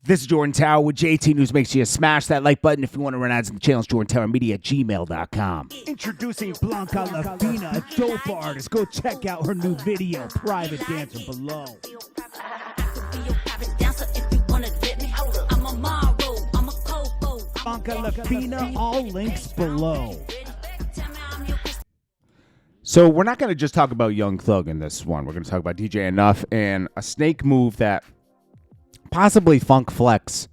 This is Jordan Tower with JT News. Make sure you smash that like button if you want to run ads in the channel. JordanTowermedia@gmail.com. Introducing Blanca La Fina, a dope artist. Go check out her new video, Private Dancer, below. Blanca La Fina, all links below. So we're not going to just talk about Young Thug in this one. We're going to talk about DJ Enuff and a snake move that possibly Funk Flex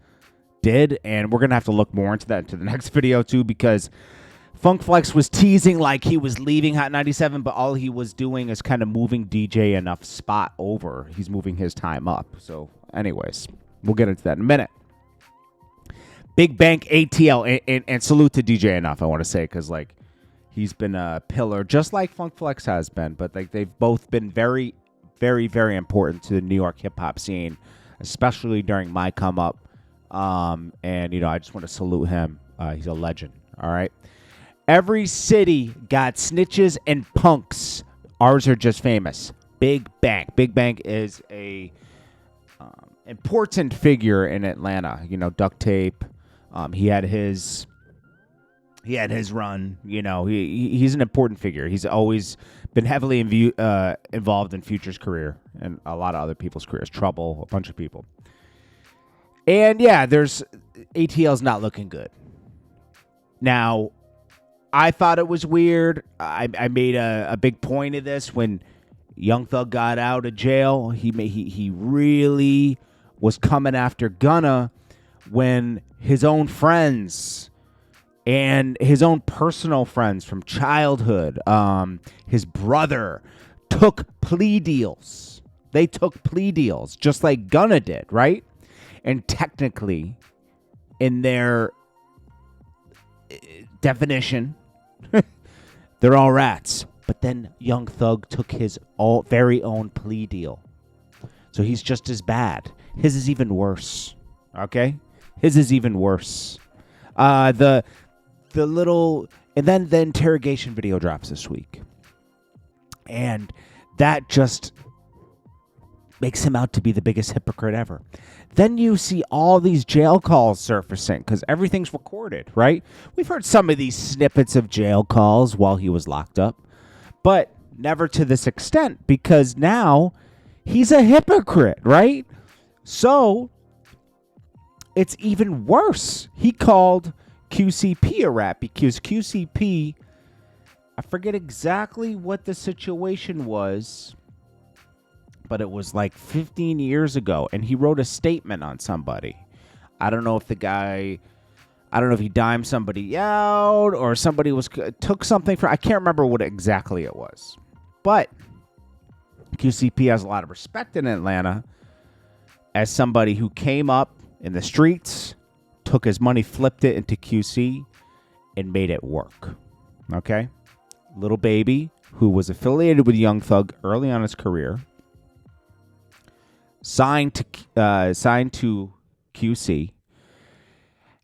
did, and we're going to have to look more into that into the next video too, because Funk Flex was teasing like he was leaving Hot 97, but all he was doing is kind of moving DJ Enuff's spot over. He's moving his time up. So anyways, we'll get into that in a minute. Big Bank ATL, and salute to DJ Enuff, I want to say, because like he's been a pillar just like Funk Flex has been, but like they've both been very, very, very important to the New York hip hop scene, especially during my come up. And, you know, I just want to salute him. He's a legend. All right. Every city got snitches and punks. Ours are just famous. Big Bank. Big Bank is a important figure in Atlanta. You know, Duct Tape. He had his run. You know, he's an important figure. He's always been heavily involved in Future's career and a lot of other people's careers. Trouble, a bunch of people. And yeah, there's ATL's not looking good. Now, I thought it was weird. I made a big point of this when Young Thug got out of jail. He really was coming after Gunna when his own friends and his own personal friends from childhood, his brother, took plea deals. They took plea deals just like Gunna did, right? And technically, in their definition, they're all rats. But then Young Thug took his very own plea deal. So he's just as bad. His is even worse. Okay? His is even worse. And then the interrogation video drops this week. And that just makes him out to be the biggest hypocrite ever. Then you see all these jail calls surfacing because everything's recorded, right? We've heard some of these snippets of jail calls while he was locked up, but never to this extent because now he's a hypocrite, right? So it's even worse. He called QCP a rat because QCP, I forget exactly what the situation was, but it was like 15 years ago, and he wrote a statement on somebody. I don't know if he dimed somebody out or somebody took something from, I can't remember what exactly it was. But QCP has a lot of respect in Atlanta as somebody who came up in the streets, took his money, flipped it into QC, and made it work. Okay? Little Baby, who was affiliated with Young Thug early on in his career, signed to QC,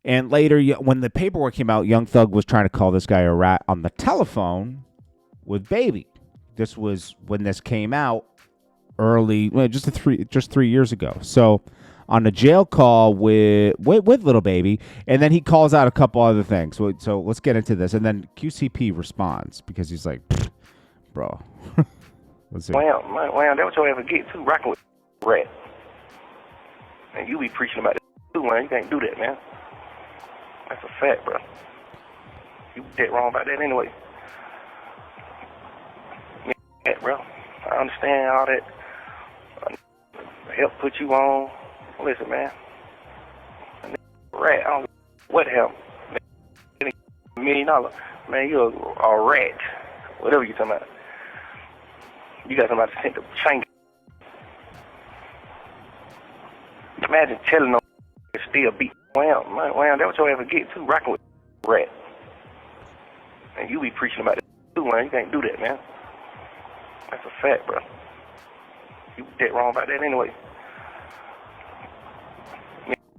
and later when the paperwork came out, Young Thug was trying to call this guy a rat on the telephone with Baby. This was when this came out early, just 3 years ago. So on a jail call with Little Baby, and then he calls out a couple other things. So let's get into this, and then QCP responds because he's like, bro. Let's see. Wow, that what you ever get too, rocking with rat. And you be preaching about it too, man. You can't do that, man. That's a fact, bro. You dead wrong about that anyway. Yeah, bro. I understand all that help put you on. Listen, man. Rat, I don't know what help. $1 million. Man, you're a rat. Whatever you talking about. You got somebody sent to change. Imagine telling them to still beat. Wow, that what you ever get too, rocking with rat. And you be preaching about it too, man. You can't do that, man. That's a fact, bro. You dead wrong about that anyway.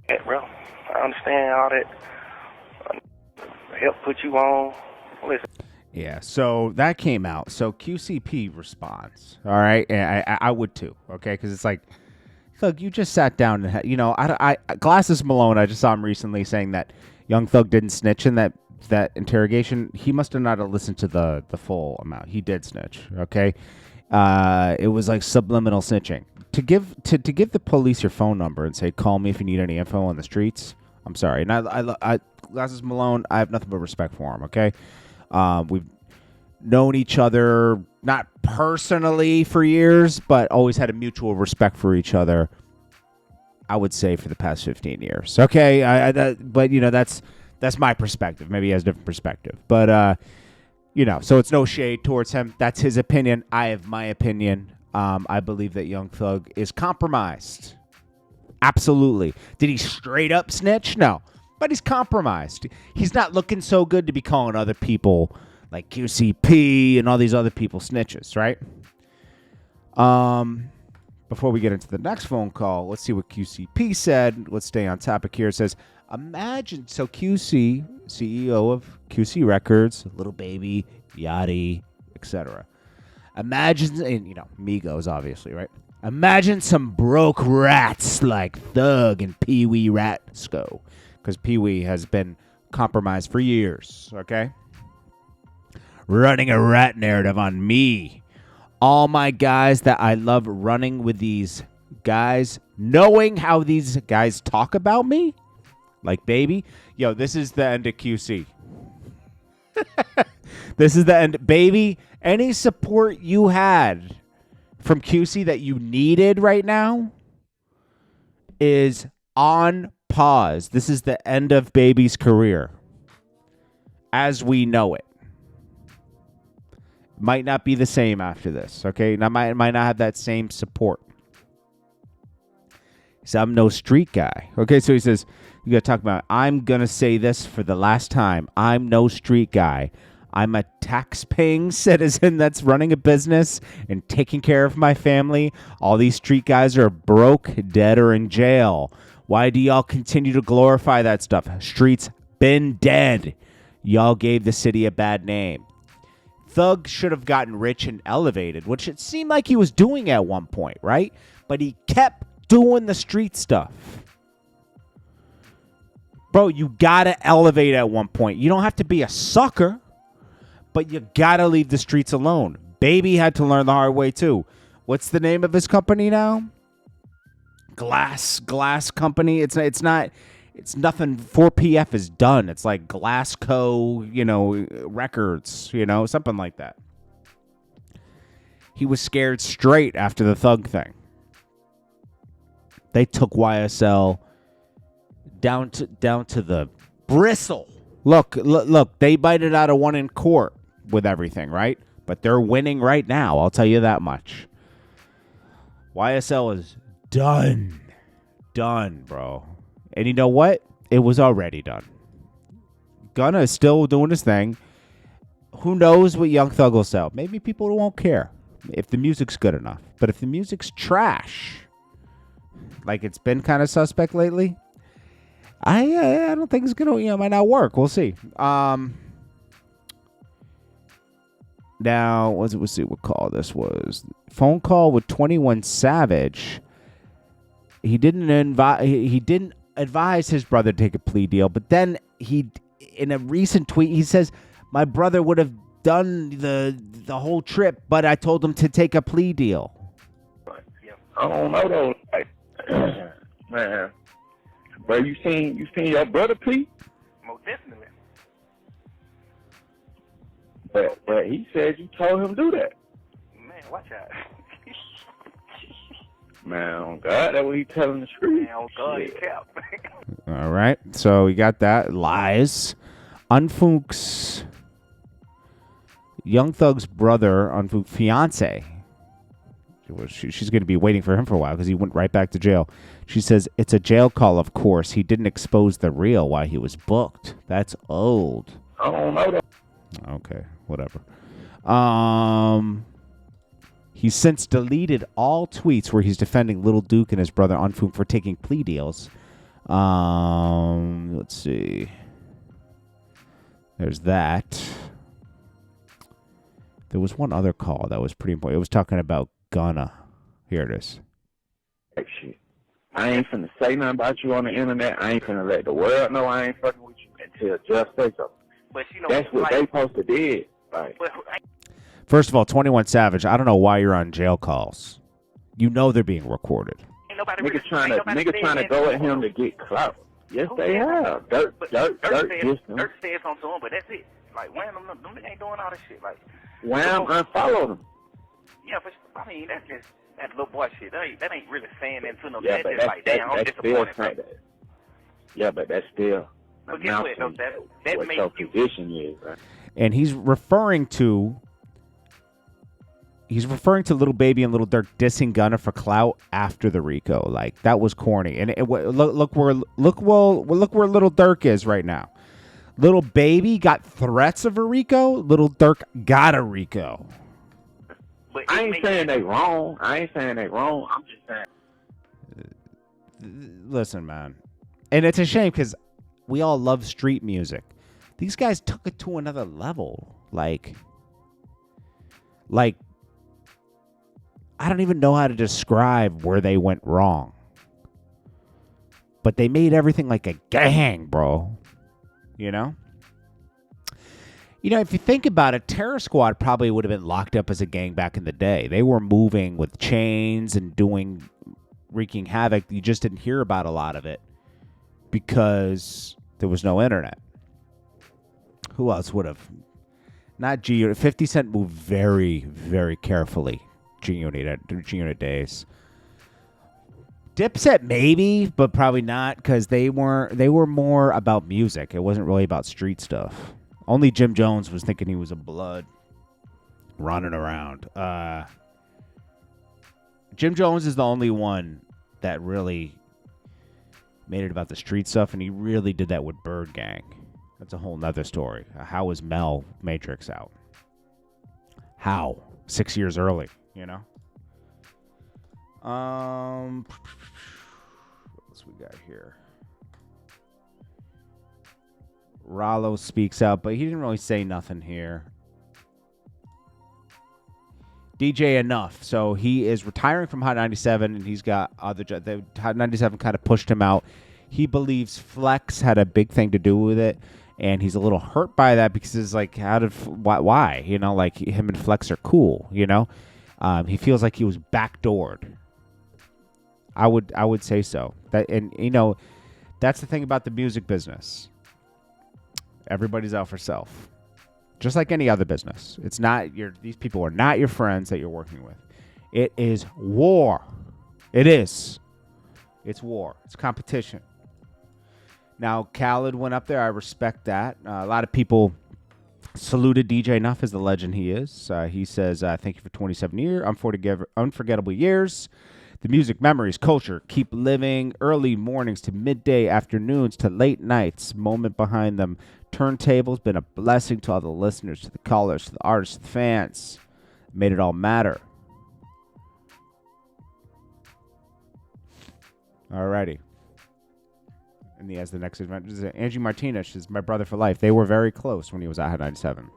Yeah, bro. I understand all that help put you on. Listen. Yeah, so that came out. So QCP responds, all right? And I would too, okay? Because it's like, Thug, you just sat down and Glasses Malone. I just saw him recently saying that Young Thug didn't snitch in that interrogation. He must have not listened to the full amount. He did snitch. Okay, it was like subliminal snitching. To give the police your phone number and say, call me if you need any info on the streets. I'm sorry. And I Glasses Malone, I have nothing but respect for him. Okay, we've known each other not personally for years, but always had a mutual respect for each other. I would say for the past 15 years. Okay, but that's my perspective. Maybe he has a different perspective, but so it's no shade towards him. That's his opinion. I have my opinion. I believe that Young Thug is compromised. Absolutely. Did he straight up snitch? No, but he's compromised. He's not looking so good to be calling other people like QCP and all these other people snitches, right? Before we get into the next phone call, let's see what QCP said. Let's stay on topic here. It says, imagine, so QC, CEO of QC Records, Little Baby, Yachty, etc. Imagine, and Migos, obviously, right? Imagine some broke rats like Thug and Pee Wee Ratsko, because Pee Wee has been compromised for years, okay? Running a rat narrative on me. All my guys that I love running with these guys, knowing how these guys talk about me, like baby. Yo, this is the end of QC. This is the end. Baby, any support you had from QC that you needed right now is on pause. This is the end of Baby's career as we know it. Might not be the same after this, okay? Now, might not have that same support. He said, I'm no street guy. Okay, so he says, you got to talk about, I'm going to say this for the last time. I'm no street guy. I'm a tax-paying citizen that's running a business and taking care of my family. All these street guys are broke, dead, or in jail. Why do y'all continue to glorify that stuff? Streets been dead. Y'all gave the city a bad name. Thug should have gotten rich and elevated, which it seemed like he was doing at one point, right? But he kept doing the street stuff. Bro, you gotta elevate at one point. You don't have to be a sucker, but you gotta leave the streets alone. Baby had to learn the hard way too. What's the name of his company now? Glass Company. It's nothing. 4PF is done. It's like Glasgow, Records, something like that. He was scared straight after the Thug thing. They took YSL down to the bristle. Look, they bited out of one in court with everything, right? But they're winning right now. I'll tell you that much. YSL is done, bro. And you know what? It was already done. Gunna is still doing his thing. Who knows what Young Thug will sell? Maybe people won't care if the music's good enough. But if the music's trash, like it's been kind of suspect lately, I don't think it's gonna. Might not work. We'll see. Now, let's see what call this was. Phone call with 21 Savage. He didn't advise his brother to take a plea deal, but then in a recent tweet, he says, my brother would have done the whole trip, but I told him to take a plea deal. I don't know though, man. Bro, you seen your brother plea? Most definitely. But he said you told him to do that. Man, watch out. Man, oh God, that's what he telling the street. Man, oh God, he kept. All right, so we got that. Lies. Unfunk's Young Thug's brother, Unfunk's fiance. She's going to be waiting for him for a while because he went right back to jail. She says, it's a jail call, of course. He didn't expose the real why he was booked. That's old. I don't know that. Okay, whatever. He's since deleted all tweets where he's defending Lil Duke and his brother Unfunk for taking plea deals. Let's see. There's that. There was one other call that was pretty important. It was talking about Gunna. Here it is. Shit. I ain't finna say nothing about you on the internet. I ain't finna let the world know I ain't fucking with you until just say something. But you know, that's what like, they supposed to did. Like, First of all, 21 Savage, I don't know why you're on jail calls. You know they're being recorded. Ain't nobody niggas trying to go at him to get clout. Yes, they have. Dirt said him. something to him, but that's it. Like, Wham, them niggas ain't doing all this shit. Like, Wham unfollowed him. Yeah, but I mean, that's just that little boy shit. That ain't really saying that to no. Yeah, but that's still saying that. Yeah, but that's still. But guess what? Though, that what makes your you. position is, right? And he's referring to Little Baby and Little Durk dissing Gunna for clout after the Rico. Like, that was corny. And look where Little Durk is right now. Little Baby got threats of a Rico. Little Durk got a Rico. But I ain't saying they wrong. I'm just saying. Listen, man. And it's a shame because we all love street music. These guys took it to another level. Like, I don't even know how to describe where they went wrong. But they made everything like a gang, bro. You know? You know, if you think about it, Terror Squad probably would have been locked up as a gang back in the day. They were moving with chains and wreaking havoc. You just didn't hear about a lot of it because there was no internet. Who else would have? Not G-Unit. 50 Cent moved very, very carefully. G-Unit days. Dipset maybe, but probably not because they were more about music. It wasn't really about street stuff. Only Jim Jones was thinking he was a blood running around. Jim Jones is the only one that really made it about the street stuff, and he really did that with Bird Gang. That's a whole nother story. How was Mel Matrix out? How? 6 years early, you know? What else we got here? Rollo speaks out, but he didn't really say nothing here. DJ Enuff. So he is retiring from Hot 97, and he's got other jobs. Hot 97 kind of pushed him out. He believes Flex had a big thing to do with it, and he's a little hurt by that because it's like, why? You know, like him and Flex are cool, you know? He feels like he was backdoored. I would say so. And you know, that's the thing about the music business. Everybody's out for self. Just like any other business. It's not these people are not your friends that you're working with. It is war. It is. It's war. It's competition. Now, Khaled went up there. I respect that. A lot of people saluted DJ Enuff as the legend he is. He says, thank you for 27 unforgettable years. The music, memories, culture, keep living. Early mornings to midday, afternoons to late nights. Moment behind them. Turntables, been a blessing to all the listeners, to the callers, to the artists, to the fans. Made it all matter. Alrighty. And he has the next event. This is Angie Martinez is my brother for life. They were very close when he was at Hot 97.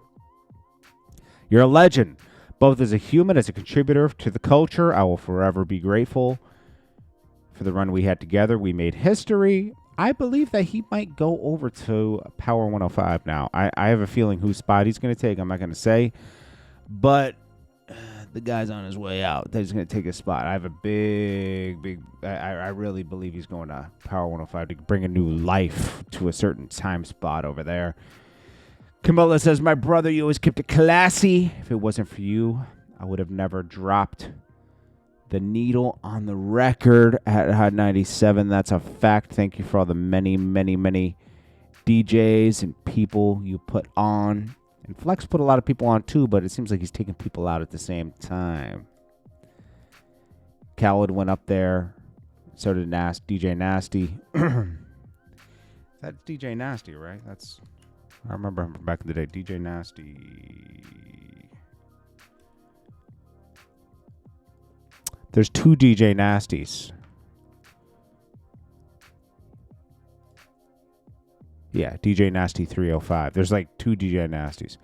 You're a legend, both as a human, as a contributor to the culture. I will forever be grateful for the run we had together. We made history. I believe that he might go over to Power 105 now. I have a feeling whose spot he's going to take. I'm not going to say. But the guy's on his way out. That he's going to take his spot. I have a big... I really believe he's going to Power 105 to bring a new life to a certain time spot over there. Camilla says, my brother, you always kept it classy. If it wasn't for you, I would have never dropped the needle on the record at Hot 97. That's a fact. Thank you for all the many, many, many DJs and people you put on. And Flex put a lot of people on too, but it seems like he's taking people out at the same time. Khaled went up there. So did DJ Nasty. That's DJ Nasty, right? I remember him from back in the day. DJ Nasty. There's two DJ Nasties. Yeah, DJ Nasty 305. There's like two DJ Nasties.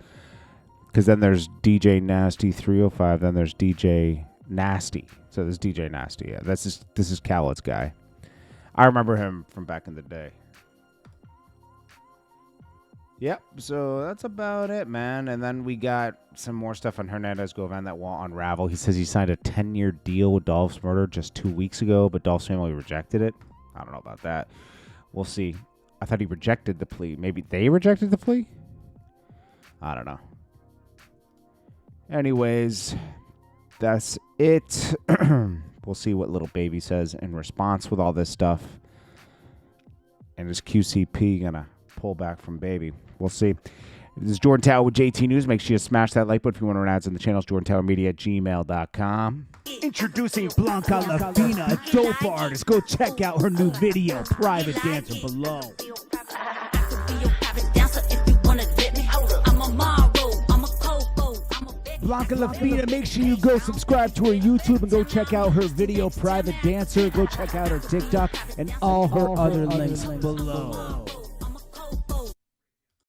Because then there's DJ Nasty 305. Then there's DJ Nasty. So there's DJ Nasty. Yeah, this is Khaled's guy. I remember him from back in the day. Yep, so that's about it, man. And then we got some more stuff on Hernandez Govan that won't unravel. He says he signed a 10-year deal with Dolph's murder just 2 weeks ago, but Dolph's family rejected it. I don't know about that. We'll see. I thought he rejected the plea. Maybe they rejected the plea? I don't know. Anyways, that's it. We'll see what Little Baby says in response with all this stuff. And is QCP going to pull back from Baby? We'll see. This is Jordan Tower with JT News. Make sure you smash that like button if you want to run ads on the channels. JordanTowermedia@gmail.com. Introducing Blanca La Fina, a dope artist. Go check out her new video, Private Dancer, below. Blanca La Fina, make sure you go subscribe to her YouTube and go check out her video, Private Dancer. Go check out her TikTok and all her other links below.